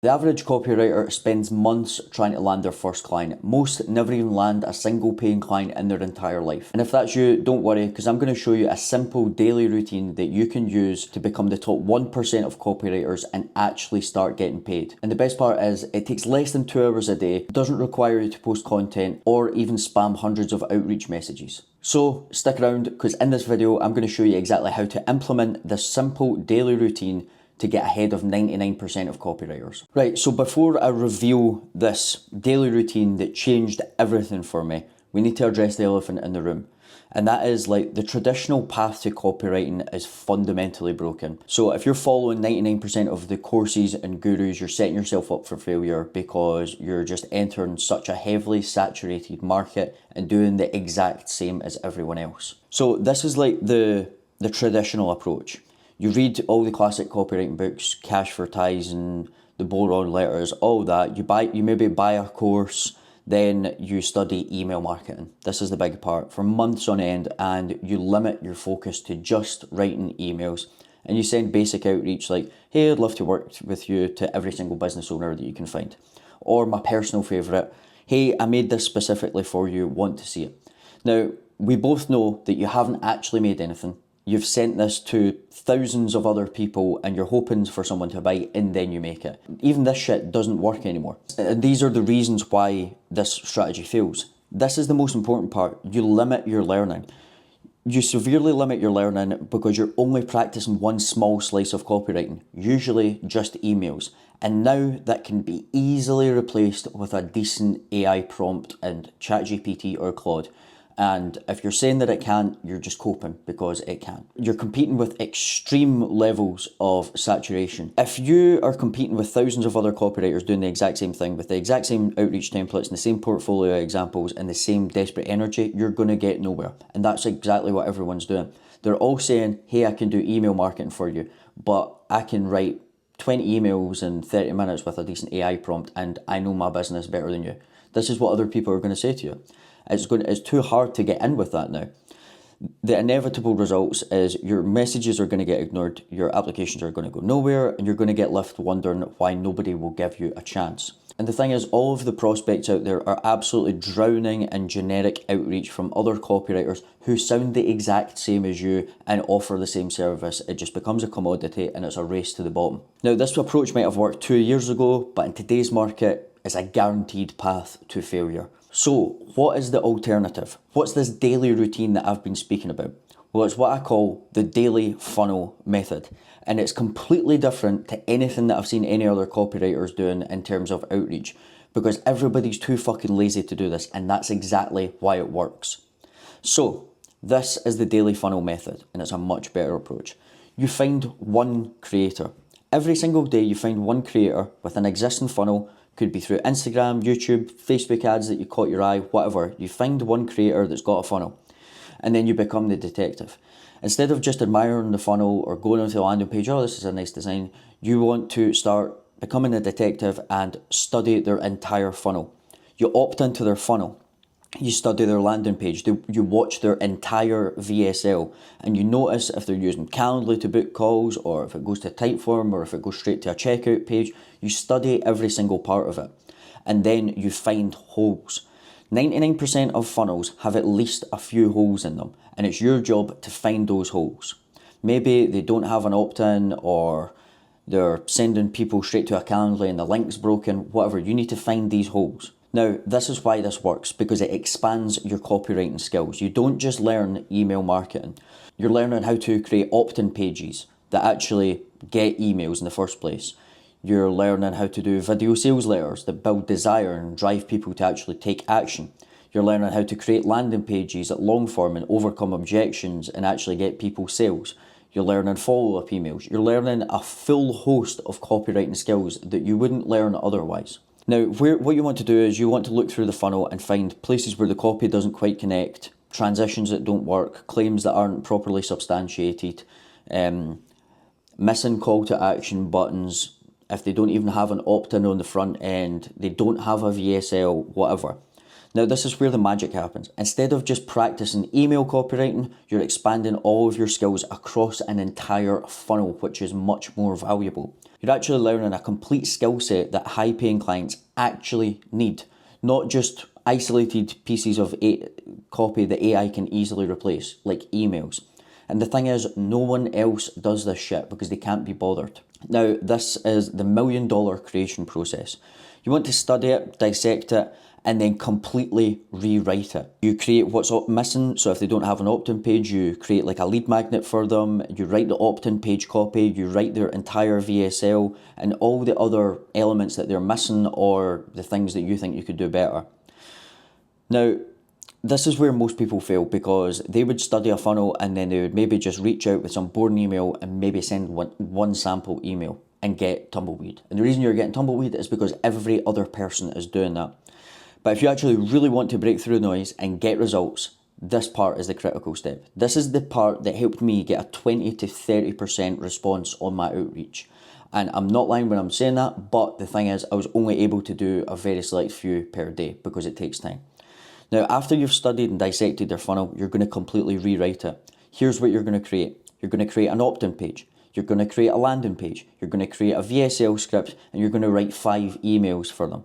The average copywriter spends months trying to land their first client. Most never even land a single paying client in their entire life. And if that's you, don't worry, because I'm going to show you a simple daily routine that you can use to become the top 1% of copywriters and actually start getting paid. And the best part is it takes less than 2 hours a day, doesn't require you to post content or even spam hundreds of outreach messages. So stick around, because in this video, I'm going to show you exactly how to implement this simple daily routine to get ahead of 99% of copywriters. Right, so before I reveal this daily routine that changed everything for me, we need to address the elephant in the room. And that is, like, the traditional path to copywriting is fundamentally broken. So if you're following 99% of the courses and gurus, you're setting yourself up for failure, because you're just entering such a heavily saturated market and doing the exact same as everyone else. So this is like the traditional approach. You read all the classic copywriting books, Cash for Ties and the Boron Letters, all that. You maybe buy a course, then you study email marketing. This is the big part for months on end, and you limit your focus to just writing emails. And you send basic outreach like, hey, I'd love to work with you, to every single business owner that you can find. Or my personal favourite, hey, I made this specifically for you, want to see it. Now, we both know that you haven't actually made anything. You've sent this to thousands of other people and you're hoping for someone to buy, and then you make it. Even this shit doesn't work anymore. And these are the reasons why this strategy fails. This is the most important part. You limit your learning. You severely limit your learning because you're only practicing one small slice of copywriting, usually just emails. And now that can be easily replaced with a decent AI prompt in ChatGPT or Claude. And if you're saying that it can't, you're just coping because it can. You're competing with extreme levels of saturation. If you are competing with thousands of other copywriters doing the exact same thing with the exact same outreach templates and the same portfolio examples and the same desperate energy, you're going to get nowhere. And that's exactly what everyone's doing. They're all saying, hey, I can do email marketing for you, but I can write 20 emails in 30 minutes with a decent AI prompt, and I know my business better than you. This is what other people are going to say to you. It's too hard to get in with that now. The inevitable results is your messages are going to get ignored, your applications are going to go nowhere, and you're going to get left wondering why nobody will give you a chance. And the thing is, all of the prospects out there are absolutely drowning in generic outreach from other copywriters who sound the exact same as you and offer the same service. It just becomes a commodity and it's a race to the bottom. Now, this approach might have worked 2 years ago, but in today's market, it's a guaranteed path to failure. So what is the alternative? What's this daily routine that I've been speaking about? Well, it's what I call the daily funnel method. And it's completely different to anything that I've seen any other copywriters doing in terms of outreach, because everybody's too fucking lazy to do this, and that's exactly why it works. So this is the daily funnel method, and it's a much better approach. You find one creator. Every single day you find one creator with an existing funnel. Could be through Instagram, YouTube, Facebook ads that you caught your eye, whatever. You find one creator that's got a funnel, and then you become the detective. Instead of just admiring the funnel or going onto the landing page, oh, this is a nice design, you want to start becoming a detective and study their entire funnel. You opt into their funnel. You study their landing page, you watch their entire VSL, and you notice if they're using Calendly to book calls, or if it goes to Typeform, or if it goes straight to a checkout page. You study every single part of it, and then you find holes. 99% of funnels have at least a few holes in them, and it's your job to find those holes. Maybe they don't have an opt-in, or they're sending people straight to a Calendly and the link's broken, whatever. You need to find these holes. Now, this is why this works, because it expands your copywriting skills. You don't just learn email marketing. You're learning how to create opt-in pages that actually get emails in the first place. You're learning how to do video sales letters that build desire and drive people to actually take action. You're learning how to create landing pages at long form and overcome objections and actually get people sales. You're learning follow-up emails. You're learning a full host of copywriting skills that you wouldn't learn otherwise. Now, what you want to do is you want to look through the funnel and find places where the copy doesn't quite connect, transitions that don't work, claims that aren't properly substantiated, missing call to action buttons. If they don't even have an opt-in on the front end, they don't have a VSL, whatever. Now, this is where the magic happens. Instead of just practicing email copywriting, you're expanding all of your skills across an entire funnel, which is much more valuable. You're actually learning a complete skill set that high paying clients actually need, not just isolated pieces of copy that AI can easily replace, like emails. And the thing is, no one else does this shit because they can't be bothered. Now, this is the $1 million creation process. You want to study it, dissect it, and then completely rewrite it. You create what's missing, so if they don't have an opt-in page, you create like a lead magnet for them, you write the opt-in page copy, you write their entire VSL, and all the other elements that they're missing or the things that you think you could do better. Now, this is where most people fail because they would study a funnel and then they would maybe just reach out with some boring email and maybe send one sample email and get tumbleweed. And the reason you're getting tumbleweed is because every other person is doing that. But if you actually really want to break through the noise and get results, this part is the critical step. This is the part that helped me get a 20 to 30% response on my outreach. And I'm not lying when I'm saying that, but the thing is, I was only able to do a very select few per day because it takes time. Now, after you've studied and dissected their funnel, you're going to completely rewrite it. Here's what you're going to create. You're going to create an opt-in page. You're going to create a landing page. You're going to create a VSL script, and you're going to write 5 emails for them.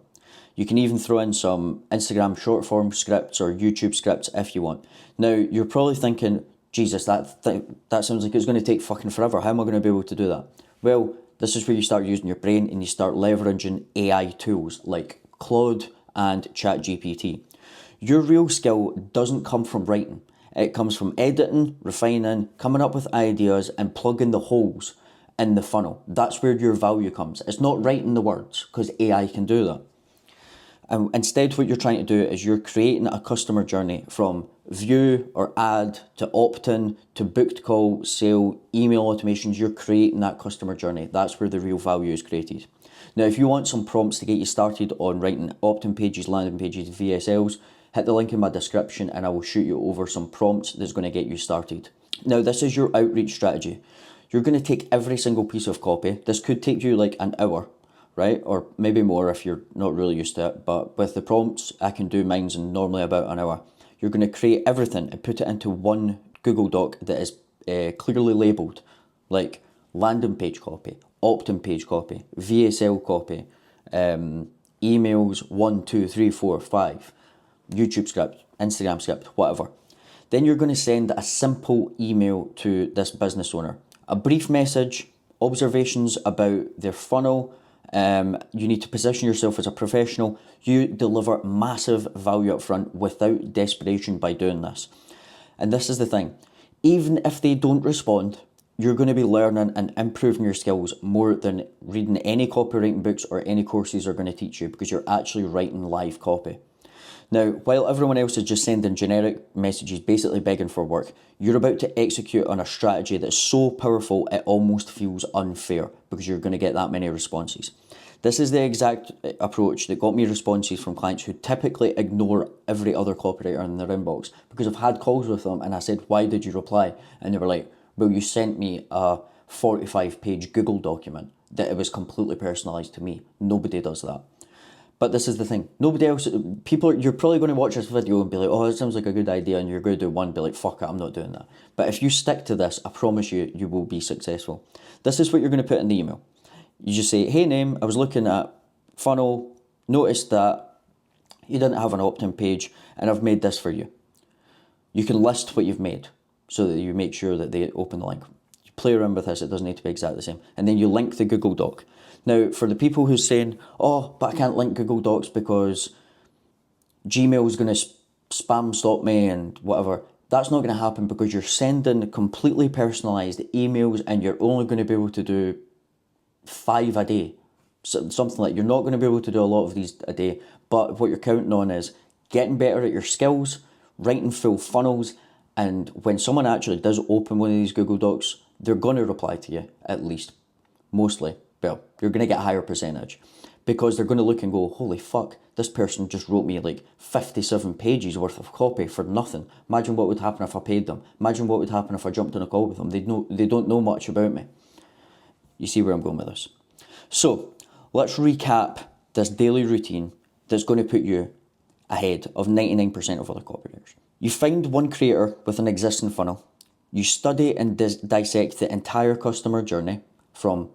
You can even throw in some Instagram short form scripts or YouTube scripts if you want. Now, you're probably thinking, Jesus, that sounds like it's going to take fucking forever. How am I going to be able to do that? Well, this is where you start using your brain and you start leveraging AI tools like Claude and ChatGPT. Your real skill doesn't come from writing. It comes from editing, refining, coming up with ideas and plugging the holes in the funnel. That's where your value comes. It's not writing the words because AI can do that. And instead, what you're trying to do is you're creating a customer journey from view or add to opt-in to booked call, sale, email automations. You're creating that customer journey. That's where the real value is created. Now, if you want some prompts to get you started on writing opt-in pages, landing pages, VSLs, hit the link in my description and I will shoot you over some prompts that's going to get you started. Now, this is your outreach strategy. You're going to take every single piece of copy. This could take you like an hour, right? Or maybe more if you're not really used to it. But with the prompts, I can do mines in normally about an hour. You're going to create everything and put it into one Google Doc that is clearly labeled, like landing page copy, opt-in page copy, VSL copy, emails 1, 2, 3, 4, 5, YouTube script, Instagram script, whatever. Then you're going to send a simple email to this business owner. A brief message, observations about their funnel. You need to position yourself as a professional. You deliver massive value up front without desperation by doing this. And this is the thing. Even if they don't respond, you're going to be learning and improving your skills more than reading any copywriting books or any courses are going to teach you because you're actually writing live copy. Now, while everyone else is just sending generic messages basically begging for work, you're about to execute on a strategy that's so powerful it almost feels unfair because you're going to get that many responses. This is the exact approach that got me responses from clients who typically ignore every other copywriter in their inbox because I've had calls with them and I said, why did you reply? And they were like, well, you sent me a 45-page Google document that it was completely personalized to me. Nobody does that. But this is the thing. Nobody else, you're probably going to watch this video and be like, oh, it sounds like a good idea. And you're going to do one, be like, fuck it, I'm not doing that. But if you stick to this, I promise you, you will be successful. This is what you're going to put in the email. You just say, hey, name, I was looking at funnel, noticed that you didn't have an opt-in page, and I've made this for you. You can list what you've made so that you make sure that they open the link. You play around with this, it doesn't need to be exactly the same. And then you link the Google Doc. Now, for the people who's saying, oh, but I can't link Google Docs because Gmail is going to spam stop me and whatever, that's not going to happen because you're sending completely personalised emails and you're only going to be able to do 5 a day. So, something like, you're not going to be able to do a lot of these a day, but what you're counting on is getting better at your skills, writing full funnels, and when someone actually does open one of these Google Docs, they're going to reply to you, at least, mostly. Well, you're going to get a higher percentage because they're going to look and go, holy fuck, this person just wrote me like 57 pages worth of copy for nothing. Imagine what would happen if I paid them. Imagine what would happen if I jumped on a call with them. They don't know much about me. You see where I'm going with this. So let's recap this daily routine that's going to put you ahead of 99% of other copywriters. You find one creator with an existing funnel. You study and dissect the entire customer journey from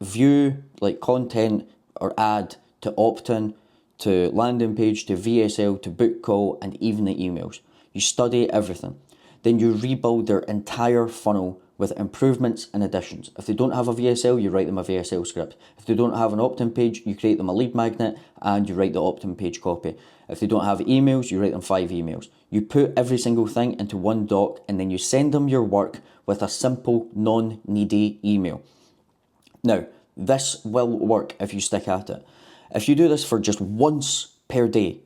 view, like content or ad, to opt-in, to landing page, to VSL, to book call, and even the emails. You study everything. Then you rebuild their entire funnel with improvements and additions. If they don't have a VSL, you write them a VSL script. If they don't have an opt-in page, you create them a lead magnet and you write the opt-in page copy. If they don't have emails, you write them 5 emails. You put every single thing into one doc and then you send them your work with a simple, non-needy email. Now, this will work if you stick at it. If you do this for just once per day,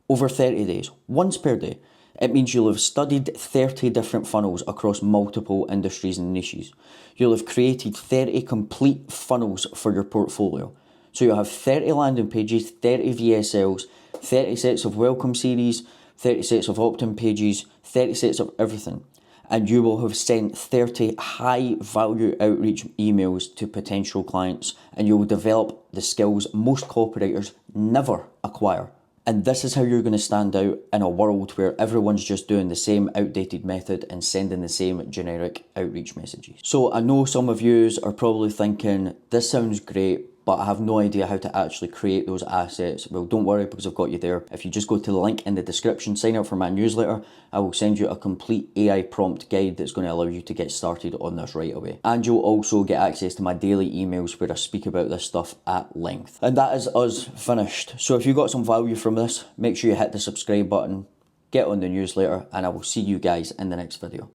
over 30 days, once per day, it means you'll have studied 30 different funnels across multiple industries and niches. You'll have created 30 complete funnels for your portfolio. So you'll have 30 landing pages, 30 VSLs, 30 sets of welcome series, 30 sets of opt-in pages, 30 sets of everything. And you will have sent 30 high value outreach emails to potential clients, and you will develop the skills most copywriters never acquire. And this is how you're going to stand out in a world where everyone's just doing the same outdated method and sending the same generic outreach messages. So I know some of yous are probably thinking, this sounds great, but I have no idea how to actually create those assets. Well, don't worry, because I've got you there. If you just go to the link in the description, sign up for my newsletter, I will send you a complete AI prompt guide that's going to allow you to get started on this right away. And you'll also get access to my daily emails where I speak about this stuff at length. And that is us finished. So if you got some value from this, make sure you hit the subscribe button, get on the newsletter, and I will see you guys in the next video.